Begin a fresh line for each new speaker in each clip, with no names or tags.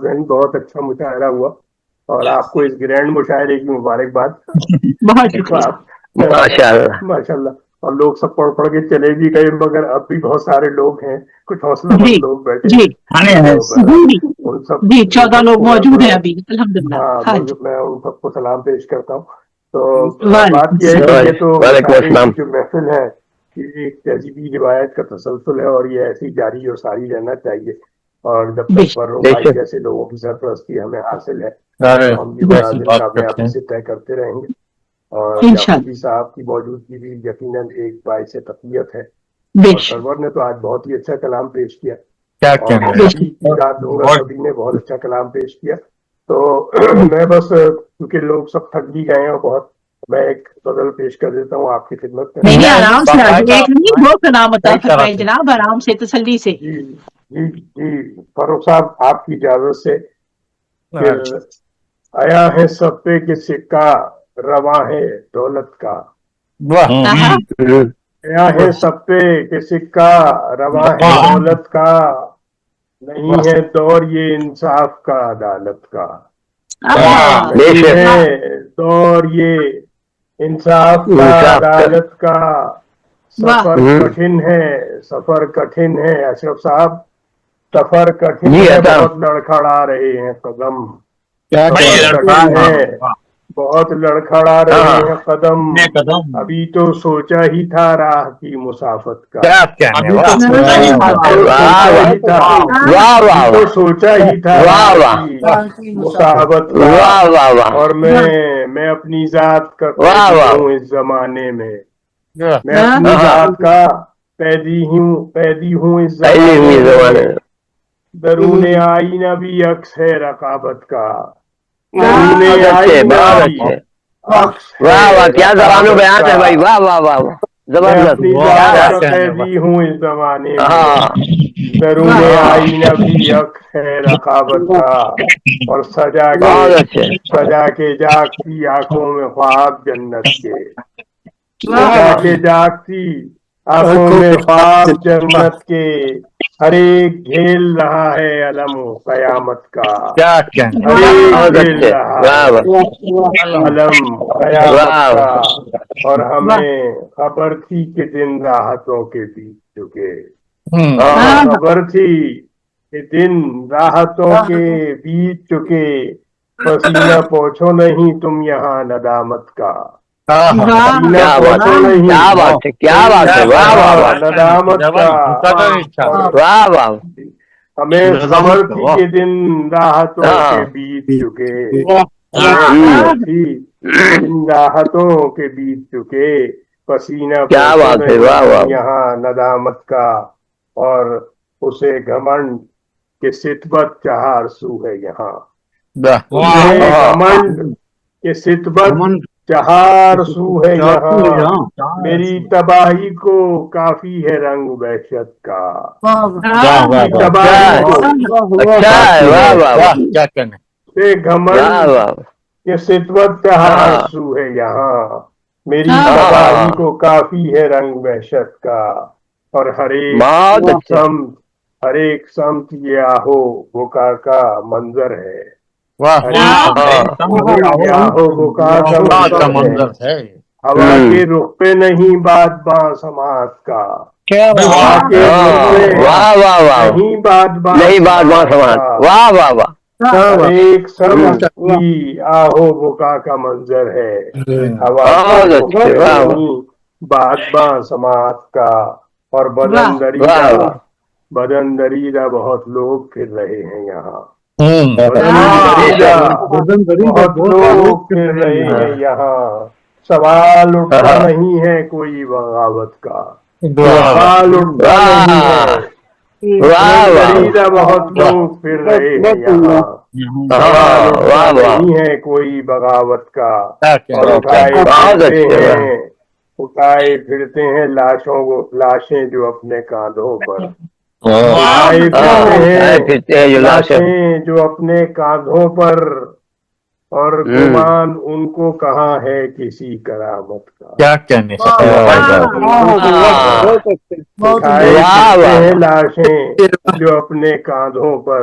ذہنی بہت اچھا مشاعرہ ہوا اور آپ کو اس گرینڈ مشاعرے کی مبارکباد.
بہت شکریہ.
ماشاء اللہ.
ماشاء اللہ. اور لوگ سب پڑھ پڑھ کے چلے بھی گئے مگر اب بھی بہت سارے لوگ ہیں, کچھ حوصلہ
جی
مند لوگ بیٹھے
جی
ہیں. ان سب
جی 14 لوگ
کو
موجود ہیں ابھی الحمدللہ.
ہاں
ہاں جی
میں ان سب کو سلام پیش کرتا ہوں. تو
وعلیکم
بات یہ ہے کہ یہ تو
وعلیکم
مشاعرے
السلام.
کی جو محفل ہے یہ ایک تہذیبی روایت کا تسلسل ہے اور یہ ایسی جاری اور ساری رہنا چاہیے. اور جب
بے
تک
شک
فرو
بے
بھائی
شک.
جیسے لوگوں کی سرپرستی ہمیں حاصل ہے تو ہم یہ منازل کامیابی سے طے کرتے رہیں گے. اور
انشاءاللہ.
یعقوبی صاحب کی موجودگی بھی یقیناً ایک باعث تقویت ہے.
بے
اور
شک
سرور نے تو آج بہت ہی اچھا کلام پیش کیا اور
کیا
میں
بے
سبھی
شک.
کی داد دوں گا, سبھی نے بہت اچھا کلام پیش کیا. تو میں بس کیونکہ لوگ سب تھک بھی گئے ہیں بہت, میں ایک غزل پیش کر دیتا ہوں آپ کی خدمت میں.
نہیں آرام سے ایک نہیں دو کلام عطا فرمائے
سے
جناب, آرام سے تسلی سے.
جی جی جی فاروق صاحب آپ کی اجازت سے کہ آیا ہے سب پہ کہ سکہ رواں ہے دولت کا.
آہا.
آیا ہے سب پہ کہ سکہ رواں ہے دولت کا, نہیں ہے دور یہ انصاف کا عدالت کا.
آہا.
بے
نہیں
شک.
ہے دور یہ انصاف کا
انصاف کا.
عدالت کا.
واہ.
سفر کٹھن ہے, سفر کٹھن ہے اشرف صاحب, سفر کٹھن
جی
ہے,
عطا.
بہت لڑکھڑا رہے ہیں قدم.
کیا
سفر کٹھن ہے, بہت لڑکھڑا رہے ہیں قدم.
قدم
ابھی تو سوچا ہی تھا راہ کی مسافت کا.
ابھی
ابھی تو
واہ
سوچا
واہ
ہی تھا,
واہ
ابھی
واہ
تو
واہ
سوچا ہی تھا
واہ
راہ
واہ
کی مسافت کا.
واہ واہ واہ
اور میں اپنی ذات کا
واہ
قیدی
واہ.
ہوں اس زمانے میں. میں
ہاں.
اپنی
ہاں
ذات کا قیدی ہوں اس
پہلی
زمانے
ہوئی
میں.
زمانے.
درون آئینہ بھی عکس ہے رقابت کا. درون
بہت اچھے,
آئینہ
بہت
بھی
اچھے.
عکس ہے
واہ واہ, کیا زبانوں
رقابت
بیان
کا.
ہے بھائی, واہ واہ واہ واہ,
میں
زبردست.
اپنی
کیا
ذات
بات.
کا قیدی ہوں اس زمانے میں.
ہاں
درون
ہاں,
آئینہ بھی عکس ہے رقابت کا. اور
بہت اچھے.
سجا کے جاگتی آنکھوں میں خواب جنت کے.
واہ.
سجا کے جاگتی آنکھوں میں خواب جنت کے. ہر ایک جھیل رہا ہے علم قیامت کا. ہر ایک
بہت
جھیل
اچھے.
رہا
واہ
ہے
واہ
علم قیامت
واہ
کا.
واہ.
اور
واہ.
ہمیں خبر تھی کہ دن راحتوں کے بیچ چکے. ہمیں
ہاں
خبر تھی کہ دن راحتوں کے بیچ چکے. پسینہ پوچھو نہیں تم یہاں ندامت کا.
واہ.
پسینہ
کیا بات
پوچھو
ہے,
نہیں
کیا بات ہے, کیا
تم
بات ہے, واہ واہ
یہاں
واہ
ندامت کا. اور
واہ واہ.
ہمیں خبر تھی کہ دن راحتوں
ہاں
کے بیچ چکے. ہمیں
ہوں,
خبر تھی کہ دن راحتوں کے بیچ چکے. پسینہ
کیا
پوچھو
بات ہے,
نہیں
واہ
تم
واہ.
یہاں ندامت کا. اور اسے گھمنڈ کہ ستبت چہار سو ہے یہاں. اسے گھمنڈ کہ ستبت چہار سو ہے یہاں. میری تباہی کو کافی ہے رنگ وحشت کا. میری
اچھا
تباہی
ہے,
کو
اچھا ہے,
کافی
واہ
ہے
واہ واہ.
سے گھمنڈ
واہ واہ.
کہ ستبت چہار
ہاں
سو ہے یہاں. میری
ہاں
تباہی
ہاں,
کو کافی ہے رنگ وحشت کا. اور
بہت اچھے.
ہر ایک سمت یہ آہو بکا کا منظر ہے. ہر ایک
ہاں
سمت یہ آہو بکا کا منظر ہے. ہوا
ہوں,
کے رخ پہ نہیں بات باں سماعت کا. ہوا کے رخ
ہاں,
پہ
واہ واہ واہ,
نہیں بات باں
نہیں بات وہاں
سماعت
سماعت,
کا.
واہ واہ واہ.
ہر ایک سمت کی آہو بکا کا منظر ہے. ہوا کے
بہت
رخ
اچھے,
پہ
واہ واہ
نہیں بات باں سماعت کا. اور بدن
واہ.
دریدہ
واہ واہ.
بدن دریدہ بہت لوگ پھر رہے ہیں یہاں. بدن
ہاں.
بے
دریدہ
شک.
بہت لوگ پھر رہے
ہاں
ہیں یہاں. سوال اٹھتا
ہاں,
نہیں ہے کوئی بغاوت کا.
واہ
سوال اٹھتا نہیں ہے.
واہ
بدن
واہ.
دریدہ بہت لوگ پھر رہے ہیں یہاں. سوال
ہاں
اٹھتا
واہ واہ.
نہیں ہے کوئی بغاوت کا. اور
بہت اچھے, واہ.
اٹھائے پھرتے ہیں لاشیں جو اپنے کاندھوں پر.
ہاں.
اٹھائے پھرتے
ہاں,
ہیں
آئے پھرتے ہیں جو لاشیں.
لاشیں جو اپنے کاندھوں پر. اور
ہوں,
گمان ان کو کہاں ہے کسی کرامت کا.
ہاں,
اٹھائے
واہ
پھرتے
واہ
ہیں
واہ.
لاشیں جو اپنے کاندھوں پر.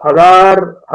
1000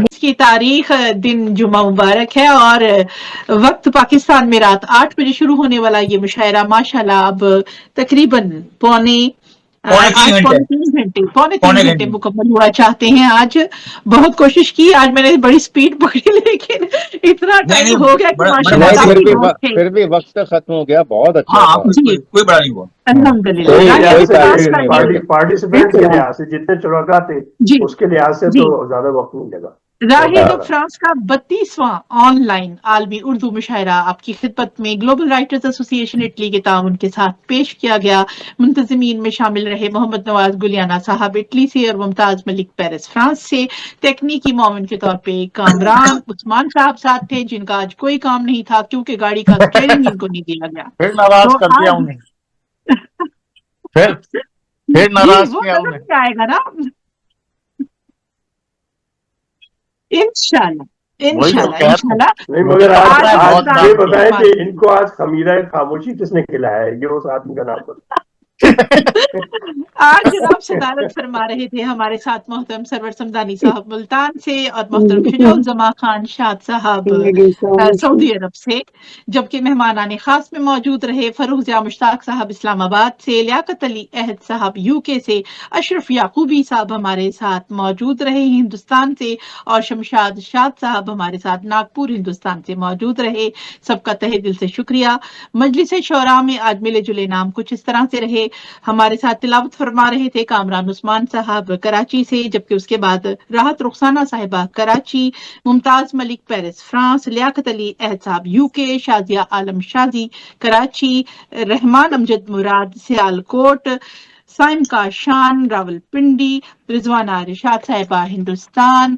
اس کی تاریخ دن جمعہ مبارک ہے اور وقت پاکستان میں رات 8 بجے شروع ہونے والا یہ مشاعرہ ماشاءاللہ اب تقریباً پونے 3 گھنٹے مکمل ہوا چاہتے ہیں. آج بہت کوشش کی, آج میں نے بڑی سپیڈ پکڑی لیکن اتنا ٹائم ہو گیا کہ ماشاءاللہ
پھر بھی وقت ختم ہو گیا. بہت اچھا,
کوئی بڑا نہیں ہوا
الحمدللہ.
پارٹیسپینٹ کے لحاظ سے جتنے شرکاء تھے اس کے لحاظ سے تو زیادہ وقت نہیں لگا.
راہ دب فرانس کا 32واں آن لائن عالمی اردو مشاعرہ آپ کی خدمت میں گلوبل رائٹرز ایسوسی ایشن اٹلی کے تعاون کے ساتھ پیش کیا گیا. منتظمین میں شامل رہے محمد نواز گلیانہ صاحب اٹلی سے اور ممتاز ملک پیرس فرانس سے. تکنیکی معاون کے طور پہ کامران عثمان صاحب ساتھ تھے جن کا آج کوئی کام نہیں تھا کیونکہ گاڑی کا اسٹیئرنگ ان کو نہیں دیا گیا.
پھر ناراض کر دیا انہیں, پھر ناراض کیا انہیں.
آئے گا نا انشاءاللہ.
نہیں مگر آج یہ بتائیں کہ ان کو آج خمیرہ خاموشی کس نے کھلایا ہے, یہ اس آدمی کا نام بتا.
آج جناب صدارت فرما رہے تھے ہمارے ساتھ محترم سرور سمدانی صاحب ملتان سے اور محترم شجاع الزما خان شاد صاحب سعودی عرب سے, جبکہ مہمانان خاص میں موجود رہے فروخ ضیاء مشتاق صاحب اسلام آباد سے, لیاقت علی عہد صاحب یو کے سے, اشرف یعقوبی صاحب ہمارے ساتھ موجود رہے ہندوستان سے, اور شمشاد شاد صاحب ہمارے ساتھ ناگپور ہندوستان سے موجود رہے. سب کا تہہ دل سے شکریہ. مجلس شورا میں آج ملے جلے نام کچھ اس طرح سے رہے. ہمارے ساتھ تلاوت فرما رہے تھے کامران عثمان صاحب کراچی سے, جبکہ اس کے بعد راحت رخسانہ صاحبہ کراچی, ممتاز ملک پیرس فرانس, لیاقت علی عہد صاحب یو کے, شازیہ عالم شازی کراچی, رحمان امجد مراد سیالکوٹ, سائم کا شان راول پنڈی, رضوانہ رشاد صاحبہ ہندوستان,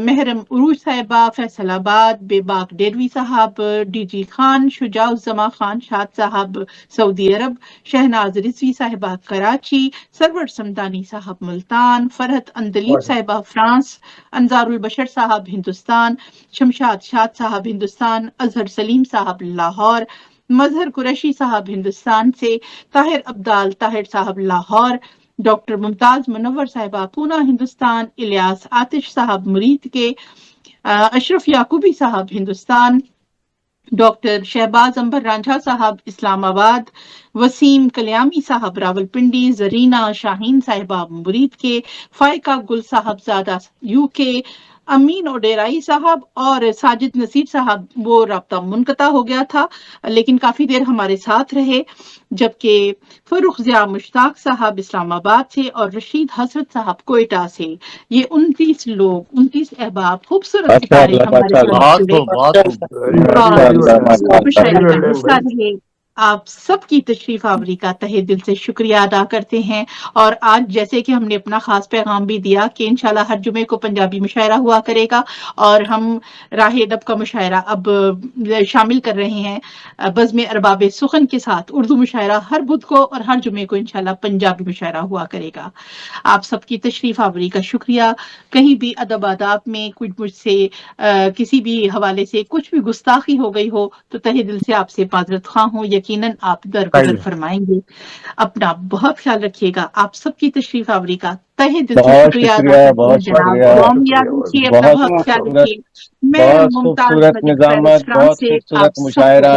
محرم عروج صاحبہ فیصل آباد, بے باک ڈیروی صاحب, ڈی جی خان, شجاع الزما خان شاد صاحب سعودی عرب, شہناز رضوی صاحبہ کراچی, سرور سمدانی صاحب ملتان, فرحت اندلیب صاحبہ فرانس, انظار البشر صاحب ہندوستان, شمشاد شاد صاحب ہندوستان, اظہر سلیم صاحب لاہور, مظہر قریشی صاحب ہندوستان سے, طاہر عبدال طاہر صاحب لاہور, ڈاکٹر ممتاز منور صاحبہ پونہ ہندوستان, الیاس آتش صاحب مرید کے, اشرف یعقوبی صاحب ہندوستان, ڈاکٹر شہباز انبر رانجھا صاحب اسلام آباد, وسیم کلیامی صاحب راول پنڈی, زرینہ شاہین صاحبہ مرید کے, فائقہ گل صاحب زادہ یو کے, امین اوڈیرائی صاحب اور ساجد نصیر صاحب, وہ رابطہ منقطع ہو گیا تھا لیکن کافی دیر ہمارے ساتھ رہے, جبکہ فروخ ضیاء مشتاق صاحب اسلام آباد سے اور رشید حسرت صاحب کوئٹہ سے. یہ 29 لوگ, 29 احباب, خوبصورت ستارے ہمارے ساتھ. آپ سب کی تشریف آوری کا تہہ دل سے شکریہ ادا کرتے ہیں. اور آج جیسے کہ ہم نے اپنا خاص پیغام بھی دیا کہ انشاءاللہ ہر جمعے کو پنجابی مشاعرہ ہوا کرے گا, اور ہم راہ ادب کا مشاعرہ اب شامل کر رہے ہیں بزم ارباب سخن کے ساتھ. اردو مشاعرہ ہر بدھ کو اور ہر جمعے کو انشاءاللہ پنجابی مشاعرہ ہوا کرے گا. آپ سب کی تشریف آوری کا شکریہ. کہیں بھی ادب آداب میں کچھ مجھ سے کسی بھی حوالے سے کچھ بھی گستاخی ہو گئی ہو تو تہہ دل سے آپ سے معذرت خواہ ہوں, یقیناً آپ درگزر فرمائیں گے. اپنا بہت خیال رکھیے گا. آپ سب کی تشریف آوری کا تہہ دل سے شکریہ ادا کرتے ہیں. جناب بہت خیال رکھیے. میں ممتاز
خوبصورت نظامت, بہت خوبصورت مشاعرہ.